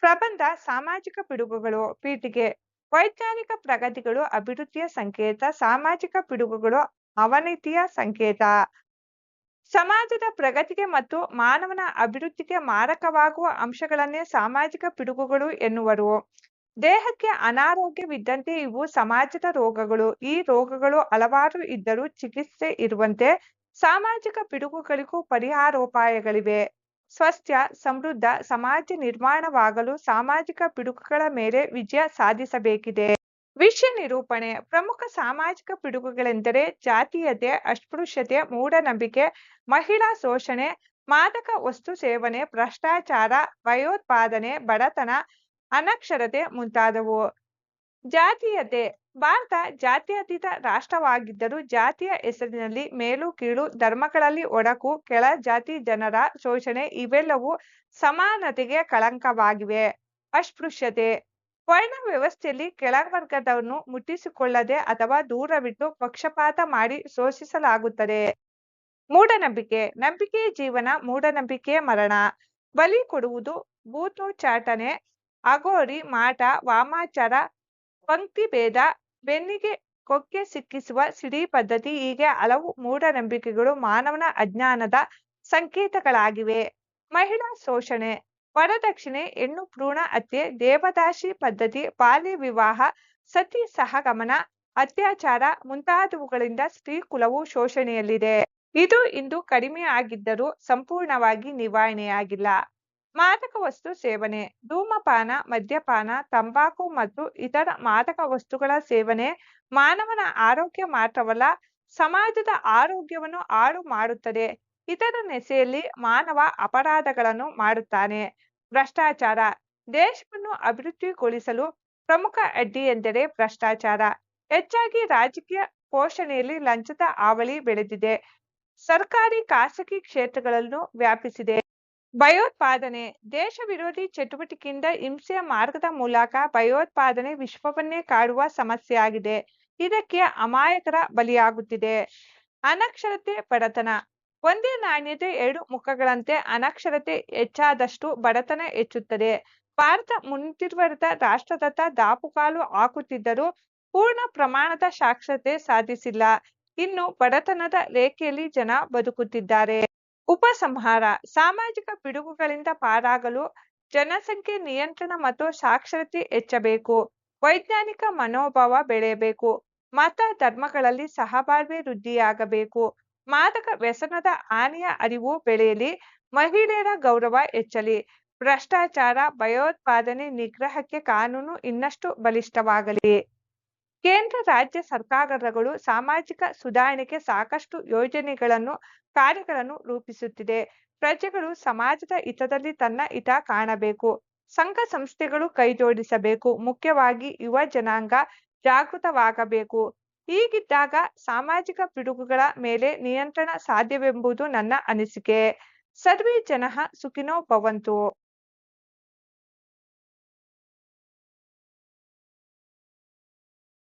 ಪ್ರಬಂಧ ಸಾಮಾಜಿಕ ಪಿಡುಗುಗಳು ಪೀಠಿಕೆ ವೈಜ್ಞಾನಿಕ ಪ್ರಗತಿಗಳು ಅಭಿವೃದ್ಧಿಯ ಸಂಕೇತ, ಸಾಮಾಜಿಕ ಪಿಡುಗುಗಳು ಅವನತಿಯ ಸಂಕೇತ. ಸಮಾಜದ ಪ್ರಗತಿಗೆ ಮತ್ತು ಮಾನವನ ಅಭಿವೃದ್ಧಿಗೆ ಮಾರಕವಾಗುವ ಅಂಶಗಳನ್ನೇ ಸಾಮಾಜಿಕ ಪಿಡುಗುಗಳು ಎನ್ನುವರು. ದೇಹಕ್ಕೆ ಅನಾರೋಗ್ಯವಿದ್ದಂತೆ ಇವು ಸಮಾಜದ ರೋಗಗಳು. ಈ ರೋಗಗಳು ಹಲವಾರು ಇದ್ದರೂ ಚಿಕಿತ್ಸೆ ಇರುವಂತೆ ಸಾಮಾಜಿಕ ಪಿಡುಗುಗಳಿಗೂ ಪರಿಹಾರೋಪಾಯಗಳಿವೆ. ಸ್ವಸ್ಥ ಸಮೃದ್ಧ ಸಮಾಜ ನಿರ್ಮಾಣವಾಗಲು ಸಾಮಾಜಿಕ ಪಿಡುಗುಗಳ ಮೇಲೆ ವಿಜಯ ಸಾಧಿಸಬೇಕಿದೆ. ವಿಷಯ ನಿರೂಪಣೆ. ಪ್ರಮುಖ ಸಾಮಾಜಿಕ ಪಿಡುಗುಗಳೆಂದರೆ ಜಾತೀಯತೆ, ಅಸ್ಪೃಶ್ಯತೆ, ಮೂಢನಂಬಿಕೆ, ಮಹಿಳಾ ಶೋಷಣೆ, ಮಾದಕ ವಸ್ತು ಸೇವನೆ, ಭ್ರಷ್ಟಾಚಾರ, ಭಯೋತ್ಪಾದನೆ, ಬಡತನ, ಅನಕ್ಷರತೆ ಮುಂತಾದವು. ಜಾತೀಯತೆ. ಭಾರತ ಜಾತ್ಯತೀತ ರಾಷ್ಟ್ರವಾಗಿದ್ದರೂ ಜಾತಿಯ ಹೆಸರಿನಲ್ಲಿ ಮೇಲು ಕೀಳು, ಧರ್ಮಗಳಲ್ಲಿ ಒಡಕು, ಕೆಳ ಜಾತಿ ಜನರ ಶೋಷಣೆ ಇವೆಲ್ಲವೂ ಸಮಾನತೆಗೆ ಕಳಂಕವಾಗಿವೆ. ಅಸ್ಪೃಶ್ಯತೆ. ವರ್ಣ ವ್ಯವಸ್ಥೆಯಲ್ಲಿ ಕೆಳವರ್ಗದವನ್ನು ಮುಟ್ಟಿಸಿಕೊಳ್ಳದೆ ಅಥವಾ ದೂರವಿಟ್ಟು ಪಕ್ಷಪಾತ ಮಾಡಿ ಶೋಷಿಸಲಾಗುತ್ತದೆ. ಮೂಢನಂಬಿಕೆ. ನಂಬಿಕೆಯ ಜೀವನ, ಮೂಢನಂಬಿಕೆಯ ಮರಣ. ಬಲಿ ಕೊಡುವುದು, ಭೂತೋಚ್ಚಾಟನೆ, ಅಘೋರಿ, ಮಾಟ, ವಾಮಾಚಾರ, ಪಂಕ್ತಿಭೇದ, ಬೆನ್ನಿಗೆ ಕೊಕ್ಕೆ ಸಿಕ್ಕಿಸುವ ಸಿಡಿ ಪದ್ಧತಿ ಹೀಗೆ ಹಲವು ಮೂಢನಂಬಿಕೆಗಳು ಮಾನವನ ಅಜ್ಞಾನದ ಸಂಕೇತಗಳಾಗಿವೆ. ಮಹಿಳಾ ಶೋಷಣೆ. ವರದಕ್ಷಿಣೆ, ಹೆಣ್ಣು ಭ್ರೂಣ ಹತ್ಯೆ, ದೇವದಾಸಿ ಪದ್ಧತಿ, ಬಾಲ್ಯ ವಿವಾಹ, ಸತಿ ಸಹಗಮನ, ಅತ್ಯಾಚಾರ ಮುಂತಾದವುಗಳಿಂದ ಸ್ತ್ರೀ ಕುಲವು ಶೋಷಣೆಯಲ್ಲಿದೆ. ಇದು ಇಂದು ಕಡಿಮೆಯಾಗಿದ್ದರೂ ಸಂಪೂರ್ಣವಾಗಿ ನಿವಾರಣೆಯಾಗಿಲ್ಲ. ಮಾದಕ ವಸ್ತು ಸೇವನೆ. ಧೂಮಪಾನ, ಮದ್ಯಪಾನ, ತಂಬಾಕು ಮತ್ತು ಇತರ ಮಾದಕ ವಸ್ತುಗಳ ಸೇವನೆ ಮಾನವನ ಆರೋಗ್ಯ ಮಾತ್ರವಲ್ಲ, ಸಮಾಜದ ಆರೋಗ್ಯವನ್ನು ಹಾಳು ಮಾಡುತ್ತದೆ. ಇದರ ನೆಸೆಯಲ್ಲಿ ಮಾನವ ಅಪರಾಧಗಳನ್ನು ಮಾಡುತ್ತಾನೆ. ಭ್ರಷ್ಟಾಚಾರ. ದೇಶವನ್ನು ಅಭಿವೃದ್ಧಿಗೊಳಿಸಲು ಪ್ರಮುಖ ಅಡ್ಡಿ ಎಂದರೆ ಭ್ರಷ್ಟಾಚಾರ. ಹೆಚ್ಚಾಗಿ ರಾಜಕೀಯ ಪೋಷಣೆಯಲ್ಲಿ ಲಂಚದ ಹಾವಳಿ ಬೆಳೆದಿದೆ. ಸರ್ಕಾರಿ ಖಾಸಗಿ ಕ್ಷೇತ್ರಗಳನ್ನು ವ್ಯಾಪಿಸಿದೆ. ಭಯೋತ್ಪಾದನೆ. ದೇಶ ವಿರೋಧಿ ಚಟುವಟಿಕೆಯಿಂದ ಹಿಂಸೆಯ ಮಾರ್ಗದ ಮೂಲಕ ಭಯೋತ್ಪಾದನೆ ವಿಶ್ವವನ್ನೇ ಕಾಡುವ ಸಮಸ್ಯೆಯಾಗಿದೆ. ಇದಕ್ಕೆ ಅಮಾಯಕರ ಬಲಿಯಾಗುತ್ತಿದೆ. ಅನಕ್ಷರತೆ, ಬಡತನ. ಒಂದೇ ನಾಣ್ಯದ ಎರಡು ಮುಖಗಳಂತೆ ಅನಕ್ಷರತೆ ಹೆಚ್ಚಾದಷ್ಟು ಬಡತನ ಹೆಚ್ಚುತ್ತದೆ. ಭಾರತ ಮುಂದುವರೆದ ರಾಷ್ಟ್ರದತ್ತ ದಾಪುಗಾಲು ಹಾಕುತ್ತಿದ್ದರೂ ಪೂರ್ಣ ಪ್ರಮಾಣದ ಸಾಕ್ಷರತೆ ಸಾಧಿಸಿಲ್ಲ. ಇನ್ನು ಬಡತನದ ರೇಖೆಯಲ್ಲಿ ಜನ ಬದುಕುತ್ತಿದ್ದಾರೆ. ಉಪಸಂಹಾರ. ಸಾಮಾಜಿಕ ಪಿಡುಗುಗಳಿಂದ ಪಾರಾಗಲು ಜನಸಂಖ್ಯೆ ನಿಯಂತ್ರಣ ಮತ್ತು ಸಾಕ್ಷರತೆ ಹೆಚ್ಚಬೇಕು. ವೈಜ್ಞಾನಿಕ ಮನೋಭಾವ ಬೆಳೆಯಬೇಕು. ಮತ ಧರ್ಮಗಳಲ್ಲಿ ಸಹಬಾಳ್ವೆ ವೃದ್ಧಿಯಾಗಬೇಕು. ಮಾದಕ ವ್ಯಸನದ ಹಾನಿಯ ಅರಿವು ಬೆಳೆಯಲಿ. ಮಹಿಳೆಯರ ಗೌರವ ಹೆಚ್ಚಲಿ. ಭ್ರಷ್ಟಾಚಾರ, ಭಯೋತ್ಪಾದನೆ ನಿಗ್ರಹಕ್ಕೆ ಕಾನೂನು ಇನ್ನಷ್ಟು ಬಲಿಷ್ಠವಾಗಲಿ. ಕೇಂದ್ರ ರಾಜ್ಯ ಸರ್ಕಾರಗಳು ಸಾಮಾಜಿಕ ಸುಧಾರಣೆಗೆ ಸಾಕಷ್ಟು ಯೋಜನೆಗಳನ್ನು ಕಾರ್ಯಗಳನ್ನು ರೂಪಿಸುತ್ತಿದೆ. ಪ್ರಜೆಗಳು ಸಮಾಜದ ಹಿತದಲ್ಲಿ ತನ್ನ ಹಿತ ಕಾಣಬೇಕು. ಸಂಘ ಸಂಸ್ಥೆಗಳು ಕೈಜೋಡಿಸಬೇಕು. ಮುಖ್ಯವಾಗಿ ಯುವ ಜನಾಂಗ ಜಾಗೃತವಾಗಬೇಕು. ಹೀಗಿದ್ದಾಗ ಸಾಮಾಜಿಕ ಪಿಡುಗುಗಳ ಮೇಲೆ ನಿಯಂತ್ರಣ ಸಾಧ್ಯವೆಂಬುದು ನನ್ನ ಅನಿಸಿಕೆ. ಸರ್ವೇ ಜನಃ ಸುಖಿನೋ ಭವಂತು.